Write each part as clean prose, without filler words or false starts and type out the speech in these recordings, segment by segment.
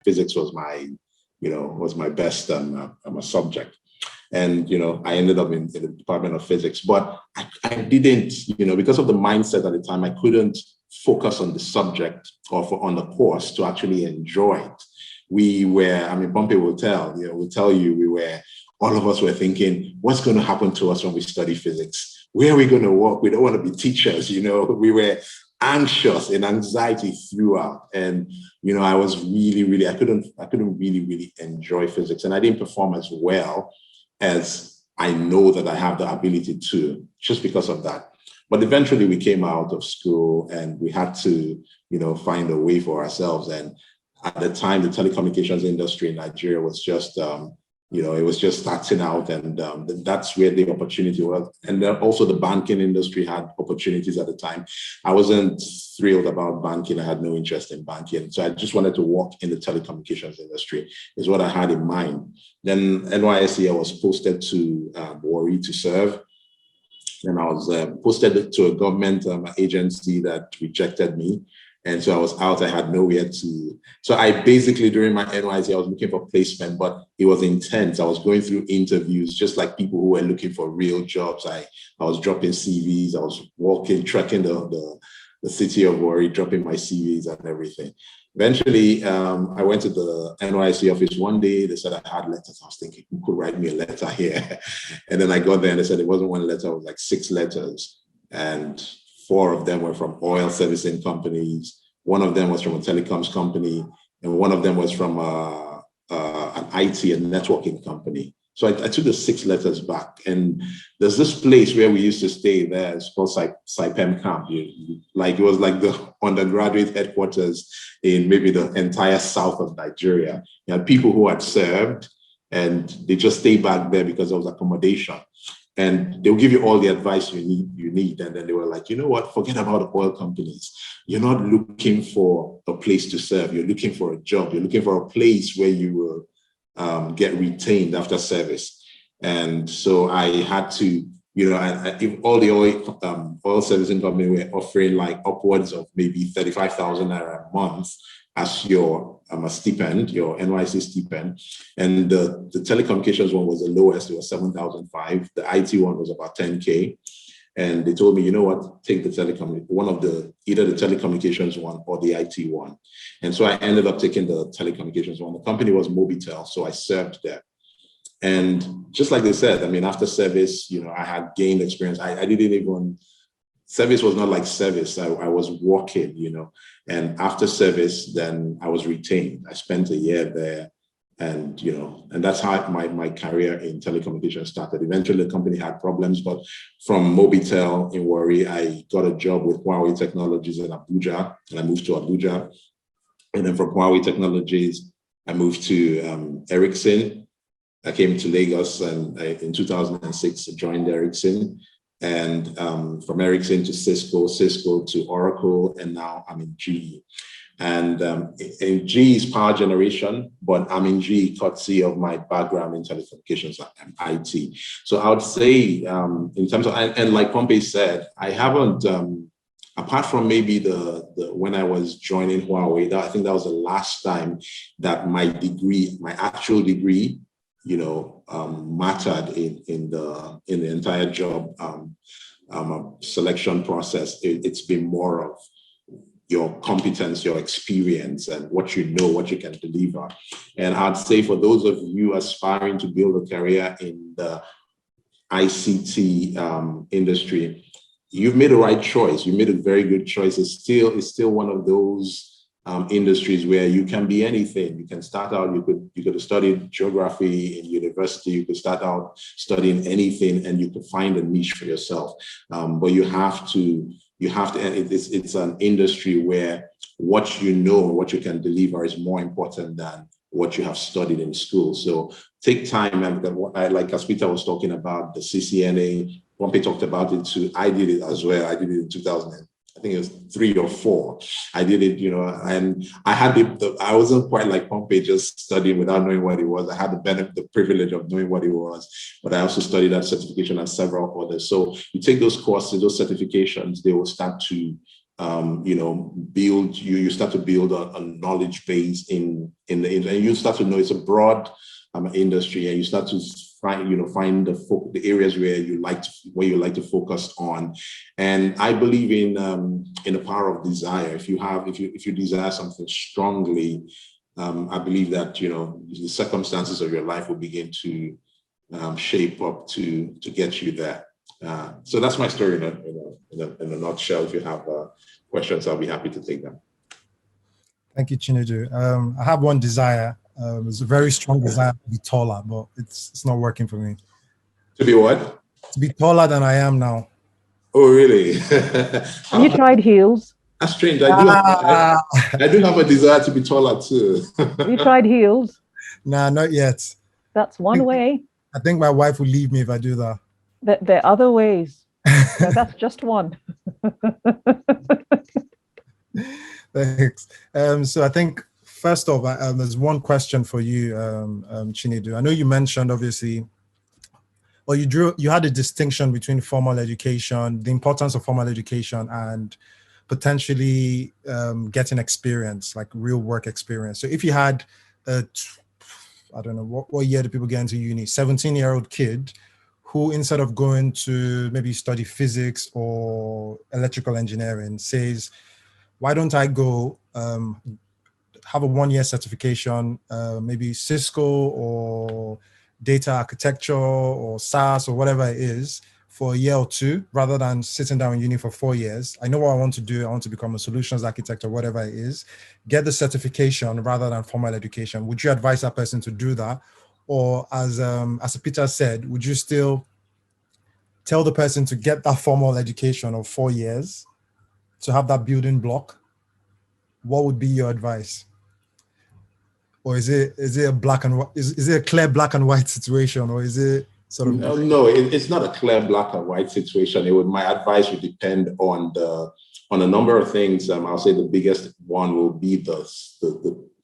physics was my best subject. And, I ended up in the Department of Physics, but I didn't, because of the mindset at the time, I couldn't focus on the subject or on the course to actually enjoy it. We were, Pompey will tell you, all of us were thinking, what's going to happen to us when we study physics? Where are we going to work? We don't want to be teachers, we were anxious and anxiety throughout. And, I was really, I couldn't really enjoy physics, and I didn't perform as well as I know that I have the ability to, just because of that. But eventually we came out of school and we had to, find a way for ourselves. And at the time, the telecommunications industry in Nigeria was just, it was just starting out, and that's where the opportunity was. And then also the banking industry had opportunities at the time. I wasn't thrilled about banking. I had no interest in banking. So I just wanted to work in the telecommunications industry is what I had in mind. Then NYSC, I was posted to Warri to serve. And I was posted to a government agency that rejected me. And so I was out, I had nowhere to. So I basically, during my NYC, I was looking for placement, but it was intense. I was going through interviews, just like people who were looking for real jobs. I was dropping CVs, I was trekking the city of Warri, dropping my CVs and everything. Eventually, I went to the NYC office one day. They said I had letters. I was thinking, who could write me a letter here? And then I got there and they said it wasn't one letter, it was like 6 letters. And 4 of them were from oil servicing companies. One of them was from a telecoms company, and one of them was from an IT and networking company. So I took the 6 letters back, and there's this place where we used to stay there. It's called Saipem Camp. It was like the undergraduate headquarters in maybe the entire south of Nigeria. You had people who had served, and they just stayed back there because there was accommodation. And they'll give you all the advice you need. And then they were like, you know what, forget about the oil companies. You're not looking for a place to serve. You're looking for a job. You're looking for a place where you will get retained after service. And so I had to, if all the oil servicing company were offering like upwards of maybe 35,000 naira a month as your stipend, your NYC stipend. And the telecommunications one was the lowest, it was 7,500. The IT one was about 10K. And they told me, you know what, take the either the telecommunications one or the IT one. And so I ended up taking the telecommunications one. The company was Mobitel, so I served there. And just like they said, after service, I had gained experience. I didn't even, service was not like service. I was working, and after service, then I was retained. I spent a year there, and that's how my career in telecommunications started. Eventually, the company had problems, but from Mobitel in Warri, I got a job with Huawei Technologies in Abuja, and I moved to Abuja. And then from Huawei Technologies, I moved to Ericsson. I came to Lagos, and in 2006, I joined Ericsson. And from Ericsson to Cisco to Oracle, and now I'm in GE. And in GE is power generation, but I'm in GE courtesy of my background in telecommunications and IT. So I would say in terms of, and like Pompey said, I haven't, apart from maybe the when I was joining Huawei, I think that was the last time that my actual degree, mattered in the entire job selection process. It's been more of your competence, your experience, and what you know, what you can deliver. And I'd say for those of you aspiring to build a career in the ICT industry, you've made the right choice. You made a very good choice. It's still one of those industries where you can be anything. You can start out, you could have studied geography in university, you could start out studying anything, and you could find a niche for yourself. But you have to, and it's an industry where what you know and what you can deliver is more important than what you have studied in school. So take time, and like as Peter was talking about the CCNA, Pompey talked about it too. I did it as well. I did it in 2000. I think it was 3 or 4. I did it, and I had I wasn't quite like Pompey, just studying without knowing what it was. I had the privilege of knowing what it was, but I also studied that certification and several others. So you take those courses, those certifications, they will start to you start to build a knowledge base in and you start to know it's a broad industry, and you start to find the areas where you like to focus on. And I believe in the power of desire. If you desire something strongly, I believe that the circumstances of your life will begin to shape up to get you there. So that's my story in a nutshell. If you have questions, I'll be happy to take them. Thank you, Chinedu. I have one desire. It's a very strong desire to be taller, but it's not working for me. To be what? To be taller than I am now. Oh, really? Have you tried heels? That's strange. I do have a desire to be taller too. Have you tried heels? Nah, not yet. That's one way. I think my wife will leave me if I do that. There are other ways. So that's just one. Thanks. So I think, first off, there's one question for you, Chinedu. I know you mentioned, obviously, or you had a distinction between formal education, the importance of formal education, and potentially getting experience, like real work experience. So if you had I don't know, what year do people get into uni? 17-year-old kid who, instead of going to maybe study physics or electrical engineering, says, why don't I go have a 1-year certification, maybe Cisco or data architecture or SaaS or whatever it is, for a year or two, rather than sitting down in uni for 4 years. I know what I want to do. I want to become a solutions architect or whatever it is. Get the certification rather than formal education. Would you advise that person to do that? Or as Peter said, would you still tell the person to get that formal education of 4 years to have that building block? What would be your advice? Or is it a black and white? Is it a clear black and white situation, or is it sort of? No, it's not a clear black and white situation. My advice would depend on a number of things. I'll say the biggest one will be the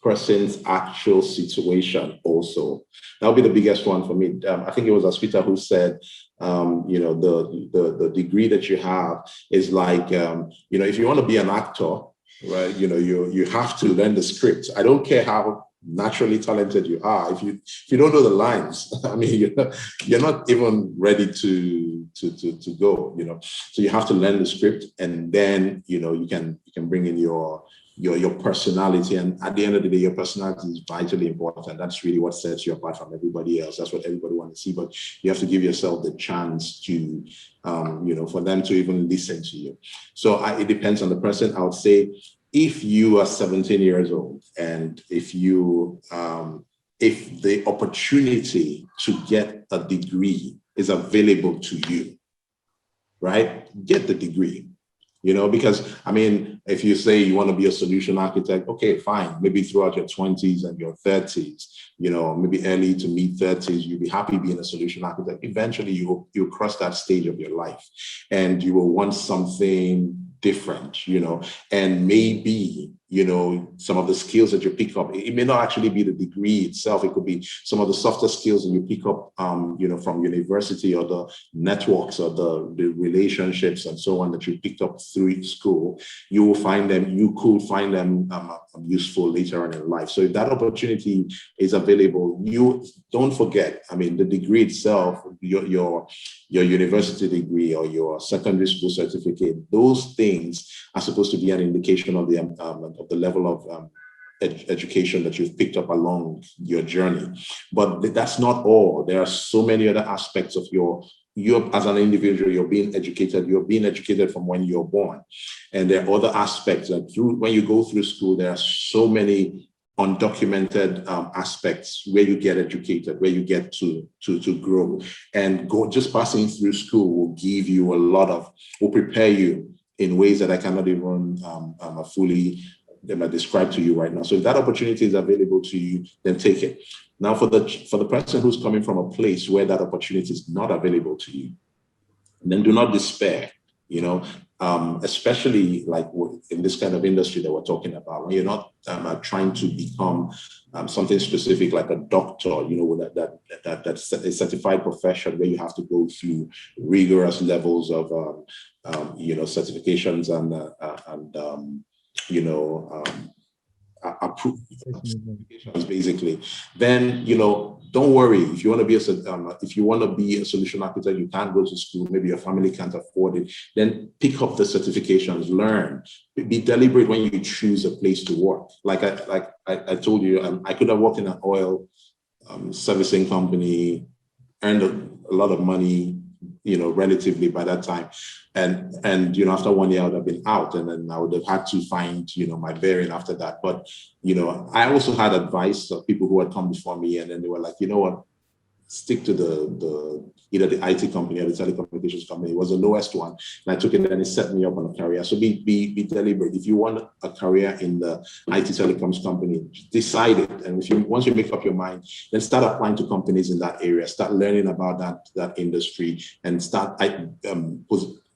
person's actual situation. Also, that'll be the biggest one for me. I think it was Aspeter who said, the degree that you have is like, if you want to be an actor, right? You have to learn the script. I don't care how naturally talented you are. If you don't know the lines, I mean, you're not even ready to go. So you have to learn the script, and then you can bring in your personality. And at the end of the day, your personality is vitally important. That's really what sets you apart from everybody else. That's what everybody wants to see. But you have to give yourself the chance to, for them to even listen to you. So it depends on the person. I would say, if you are 17 years old and if the opportunity to get a degree is available to you, right? Get the degree, because I mean, if you say you want to be a solution architect, okay, fine. Maybe throughout your 20s and your 30s, maybe early to mid 30s, you'll be happy being a solution architect. Eventually you'll cross that stage of your life and you will want something different, and maybe, some of the skills that you pick up, it may not actually be the degree itself. It could be some of the softer skills that you pick up, from university, or the networks or the relationships and so on that you picked up through school. You could find them useful later on in life. So if that opportunity is available, you don't forget, I mean, the degree itself, your university degree or your secondary school certificate, those things are supposed to be an indication of the level of education that you've picked up along your journey. But that's not all. There are so many other aspects of you're as an individual, you're being educated from when you're born. And there are other aspects that when you go through school, there are so many undocumented aspects where you get educated, where you get to grow. And just passing through school will prepare you in ways that I cannot even fully describe to you right now. So if that opportunity is available to you, then take it. Now, for the person who's coming from a place where that opportunity is not available to you, then do not despair. Especially like in this kind of industry that we're talking about, when you're not trying to become something specific like a doctor, that's a certified profession where you have to go through rigorous levels of certifications and approved basically, then don't worry. If you want to be a solution architect, you can't go to school. Maybe your family can't afford it. Then pick up the certifications, learn. Be deliberate when you choose a place to work. Like I told you, I could have worked in an oil servicing company, earned a lot of money, relatively by that time. And after 1 year, I would have been out, and then I would have had to find, my bearing after that. But, I also had advice of people who had come before me, and then they were like, you know what, stick to either the IT company or the telecommunications company. It was the lowest one. And I took it and it set me up on a career. So be deliberate. If you want a career in the IT telecoms company, decide it. And once you make up your mind, then start applying to companies in that area. Start learning about that industry and start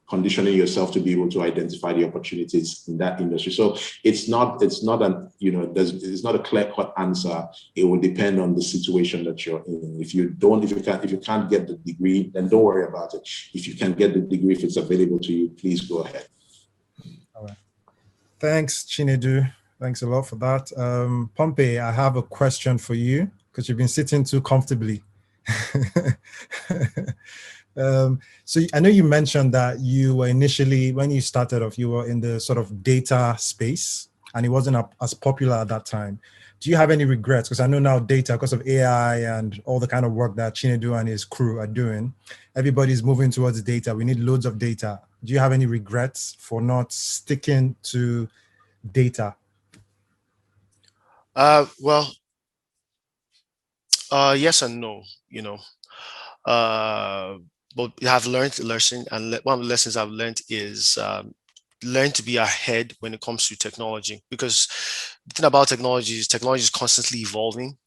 conditioning yourself to be able to identify the opportunities in that industry. So it's not a clear-cut answer. It will depend on the situation that you're in. If you can't get the degree, then don't worry about it. If you can get the degree, if it's available to you, please go ahead. All right. Thanks, Chinedu. Thanks a lot for that. Pompey, I have a question for you because you've been sitting too comfortably. So I know you mentioned that you were initially, when you started off, you were in the sort of data space and it wasn't as popular at that time. Do you have any regrets? Because I know now data, because of AI and all the kind of work that Chinedu and his crew are doing, everybody's moving towards data. We need loads of data. Do you have any regrets for not sticking to data? Yes and no, but I've learned a lesson, and one of the lessons I've learned is learn to be ahead when it comes to technology, because the thing about technology is constantly evolving.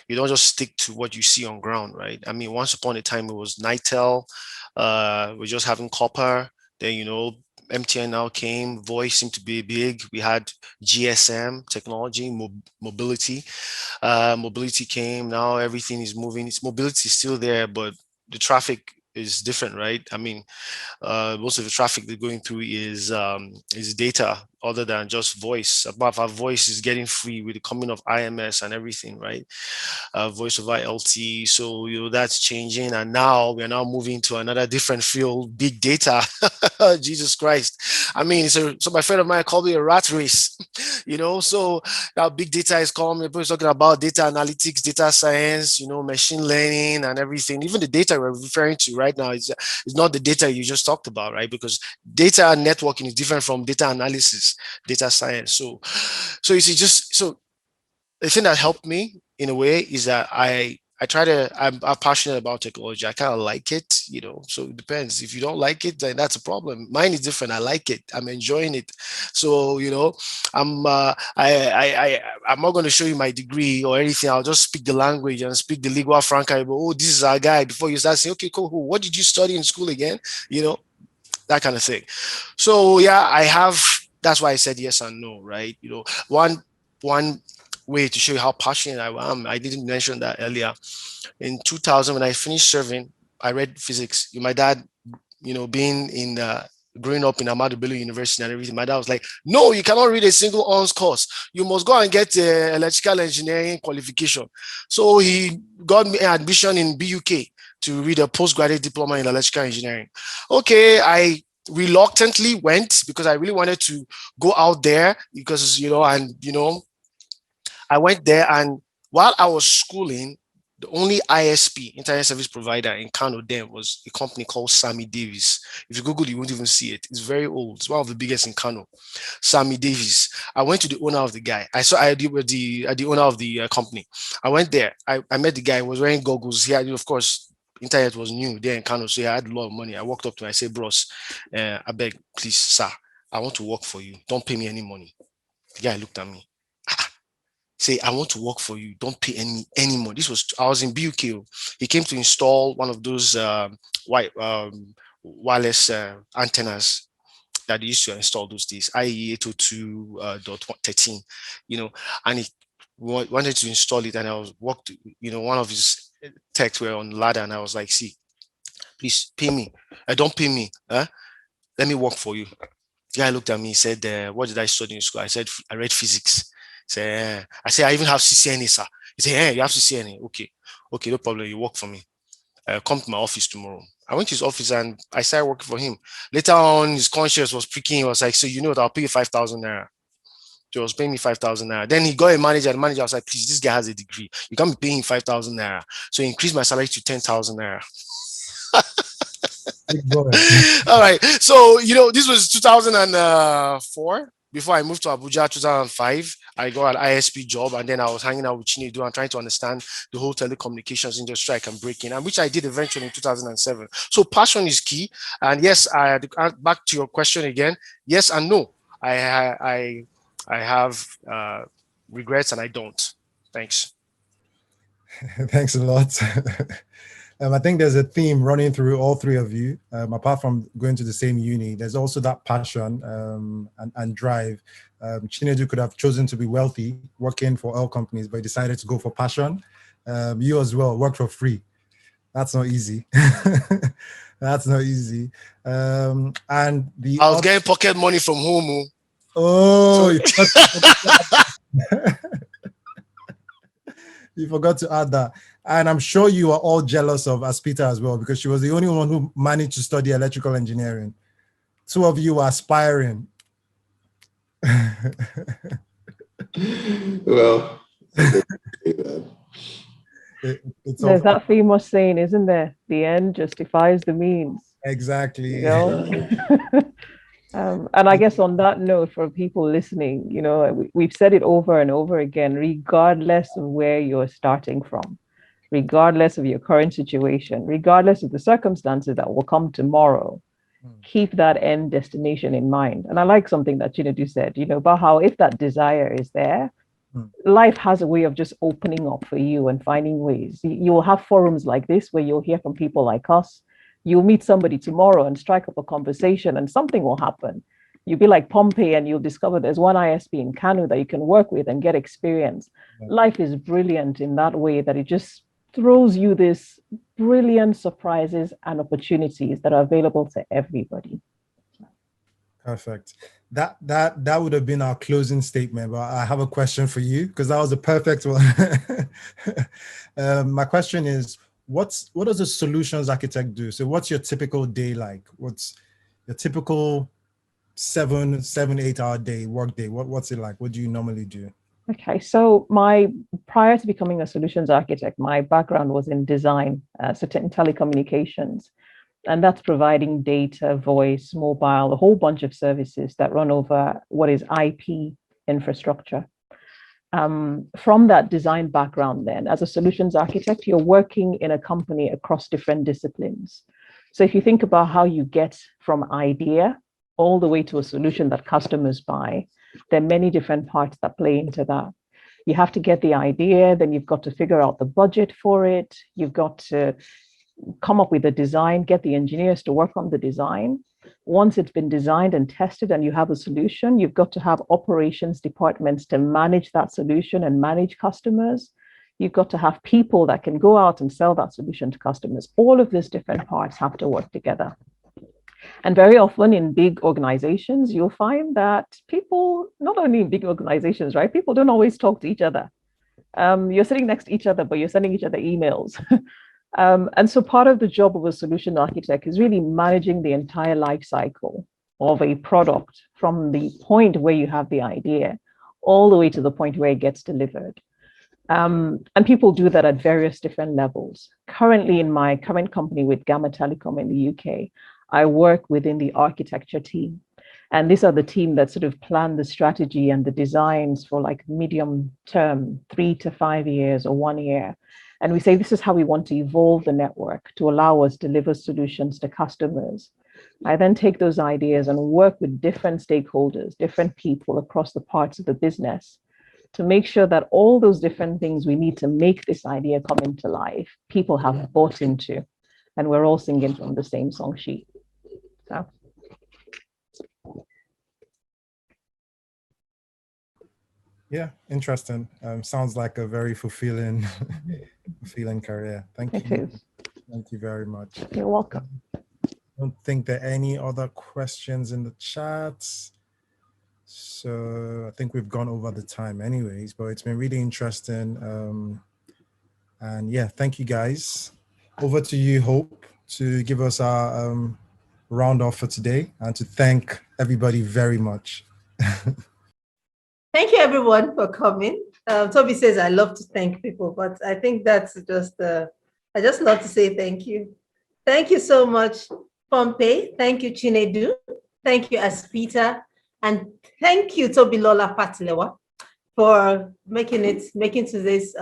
You don't just stick to what you see on ground, right? I mean, once upon a time it was Nitel, we're just having copper, then MTN now came, voice seemed to be big. We had GSM technology, mobility. Mobility came, now everything is moving. Mobility is still there, but the traffic is different, right? I mean, most of the traffic they're going through is data other than just voice. Above our voice is getting free with the coming of IMS and everything, right? Voice over LTE. So that's changing, and now we're now moving to another different field, big data. Jesus Christ! I mean, so my friend of mine called it a rat race. So now big data is coming. People are talking about data analytics, data science, machine learning, and everything. Even the data we're referring to right now is not the data you just talked about, right? Because data networking is different from data analysis, data science. So you see, so the thing that helped me in a way is that I'm passionate about technology. I kind of like it, so it depends. If you don't like it, then that's a problem. Mine is different. I like it. I'm enjoying it. So, I'm not going to show you my degree or anything. I'll just speak the language and speak the lingua franca. Oh, this is our guy. Before you start saying, okay, cool. What did you study in school again? That kind of thing. So yeah, that's why I said yes and no, right? One way to show you how passionate I am, I didn't mention that earlier. In 2000, when I finished serving, I read physics. My dad, being growing up in Ahmadu Bello University and everything, my dad was like, no, you cannot read a single honors course. You must go and get electrical engineering qualification. So he got me admission in BUK to read a postgraduate diploma in electrical engineering. Okay, I reluctantly went because I really wanted to go out there because, I went there, and while I was schooling, the only ISP, internet service provider in Kano then was a company called Sammy Davis. If you Google, you won't even see it. It's very old. It's one of the biggest in Kano. Sammy Davis. I went to the owner of the guy. I deal with the owner of the company. I went there. I met the guy. He was wearing goggles. He had, of course, internet was new there in Kano, so he had a lot of money. I walked up to him. I said, bros, I beg, please, sir, I want to work for you. Don't pay me any money. The guy looked at me. Say, I want to work for you. Don't pay any money. I was in BUK. He came to install one of those wireless antennas that they used to install those days, IE 802.13, and he wanted to install it. And I was walked, one of his techs were on the ladder, and I was like, see, please pay me. Don't pay me. let me work for you. The guy looked at me, he said, what did I study in school? I said, I read physics. I said, I even have CCNA, sir. He said, you have CCNA. Okay, no problem. You work for me. Come to my office tomorrow. I went to his office and I started working for him. Later on, his conscience was pricking. He was like, so you know what, I'll pay you 5,000 naira. He was paying me 5,000 naira. Then he got a manager. The manager was like, please, this guy has a degree. You can't be paying him 5,000 naira. So he increased my salary to 10,000 naira. Big boy. All right. So, this was 2004. Before I moved to Abuja, 2005, I got an ISP job, and then I was hanging out with Chinedu and trying to understand the whole telecommunications industry I can break in, and which I did eventually in 2007. So passion is key. And yes, back to your question again. Yes and no. I have regrets and I don't. Thanks. Thanks a lot. I think there's a theme running through all three of you. Apart from going to the same uni, there's also that passion and drive. Chinedu could have chosen to be wealthy, working for oil companies, but he decided to go for passion. You as well, work for free. That's not easy. That's not easy. And I was getting pocket money from home. Oh, you forgot to add that. And I'm sure you are all jealous of Aspita as well, because she was the only one who managed to study electrical engineering. Two of you are aspiring. Well, there's that famous saying, isn't there? The end justifies the means. Exactly. And I guess on that note, for people listening, we've said it over and over again, regardless of where you're starting from, regardless of your current situation, regardless of the circumstances that will come tomorrow, keep that end destination in mind. And I like something that Chinedu said, about how if that desire is there, life has a way of just opening up for you and finding ways. You will have forums like this where you'll hear from people like us. You'll meet somebody tomorrow and strike up a conversation and something will happen. You'll be like Pompey and you'll discover there's one ISP in Kanu that you can work with and get experience. Life is brilliant in that way, that it just throws you this brilliant surprises and opportunities that are available to everybody. Perfect. That would have been our closing statement, but I have a question for you because that was a perfect one. My question is, what does a solutions architect do? So what's your typical day like? What's your typical 7-8 hour day, work day? What's it like? What do you normally do? Okay, so prior to becoming a solutions architect, my background was in design, so in telecommunications, and that's providing data, voice, mobile, a whole bunch of services that run over what is IP infrastructure. From that design background, then, as a solutions architect, you're working in a company across different disciplines. So if you think about how you get from idea all the way to a solution that customers buy, there are many different parts that play into that. You have to get the idea, then you've got to figure out the budget for it. You've got to come up with a design, get the engineers to work on the design. Once it's been designed and tested and you have a solution, you've got to have operations departments to manage that solution and manage customers. You've got to have people that can go out and sell that solution to customers. All of these different parts have to work together. And very often in big organizations, you'll find that people, not only in big organizations, right? People don't always talk to each other. You're sitting next to each other, but you're sending each other emails. And so part of the job of a solution architect is really managing the entire life cycle of a product from the point where you have the idea all the way to the point where it gets delivered. And people do that at various different levels. Currently, in my current company with Gamma Telecom in the UK, I work within the architecture team. And these are the team that sort of plan the strategy and the designs for like medium term, 3 to 5 years or 1 year. And we say, this is how we want to evolve the network to allow us to deliver solutions to customers. I then take those ideas and work with different stakeholders, different people across the parts of the business to make sure that all those different things we need to make this idea come into life, people have bought into, and we're all singing from the same song sheet. So. Yeah, interesting. Sounds like a very fulfilling career. Thank you. It is. Thank you very much. You're welcome. don't think there are any other questions in the chat. So I think we've gone over the time anyways, but it's been really interesting. And yeah, thank you guys. Over to you, Hope, to give us our round off for today and to thank everybody very much. Thank you everyone for coming. Toby says I love to thank people, but I think that's just, I just love to say thank you. Thank you so much, Pompey. Thank you, Chinedu. Thank you, Aspita. And thank you, Tobilola Patilewa, for making today's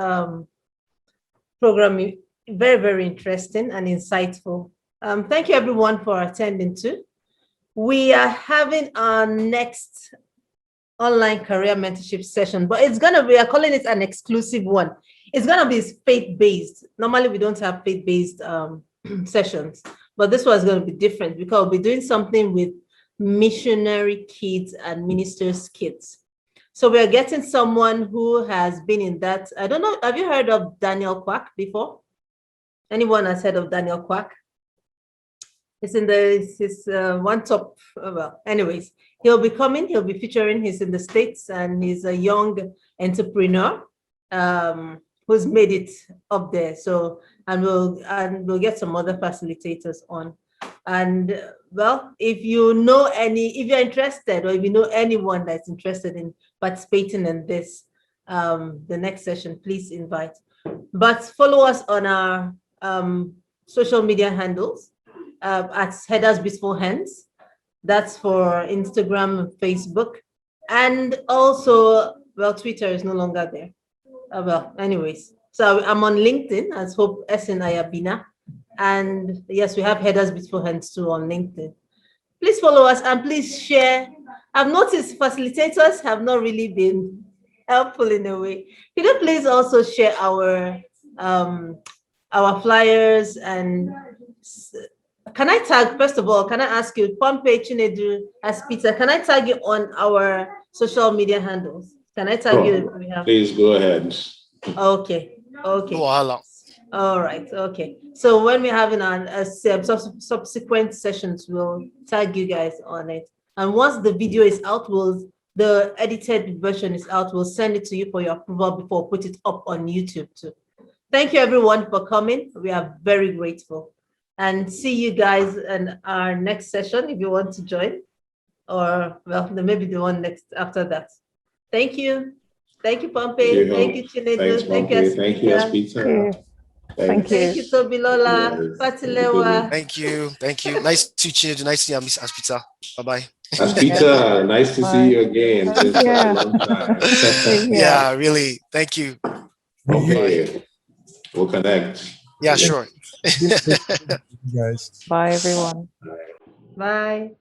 program very, very interesting and insightful. Thank you everyone for attending too. We are having our next online career mentorship session, but we are calling it an exclusive one. It's gonna be faith-based. Normally we don't have faith-based sessions, but this one is gonna be different because we'll be doing something with missionary kids and ministers' kids. So we're getting someone who has been in that. I don't know, have you heard of Daniel Quack before? Anyone has heard of Daniel Quack? It's in one top, well, anyways, he'll be coming, he'll be featuring, he's in the States and he's a young entrepreneur who's made it up there. So, and we'll get some other facilitators on. And well, if you're interested or if you know anyone that's interested in participating in this, the next session, please invite. But follow us on our social media handles at Headers Before Hands. That's for Instagram and Facebook. And also, well, Twitter is no longer there. Well, anyways, so I'm on LinkedIn as Hope Esin Ayabina. And yes, we have Headers Before Hands too on LinkedIn. Please follow us and please share. I've noticed facilitators have not really been helpful in a way. Could you please also share our flyers? And can I tag, first of all, can I ask you, Pompey, Chinedu, Aspita, can I tag you on our social media handles? Can I tag you? Please go ahead. Okay. Voila. All right. Okay. So when we're having subsequent sessions, we'll tag you guys on it. And once the video is out, the edited version is out, we'll send it to you for your approval before we put it up on YouTube too. Thank you everyone for coming. We are very grateful. And see you guys in our next session if you want to join. Or well, maybe the one next after that. Thank you. Thank you, Pompey. Thank you, Chinedu. Thank you, Aspita. Thank you. Thank you, Tobilola, Patilewa. Thank you. Nice to see you. Nice to see you, Miss Aspita. Bye-bye. Aspita, nice to see you again. It's such a long time. Yeah, really. Thank you. Okay, we'll connect. Yeah, sure. Guys. Bye, everyone. Bye.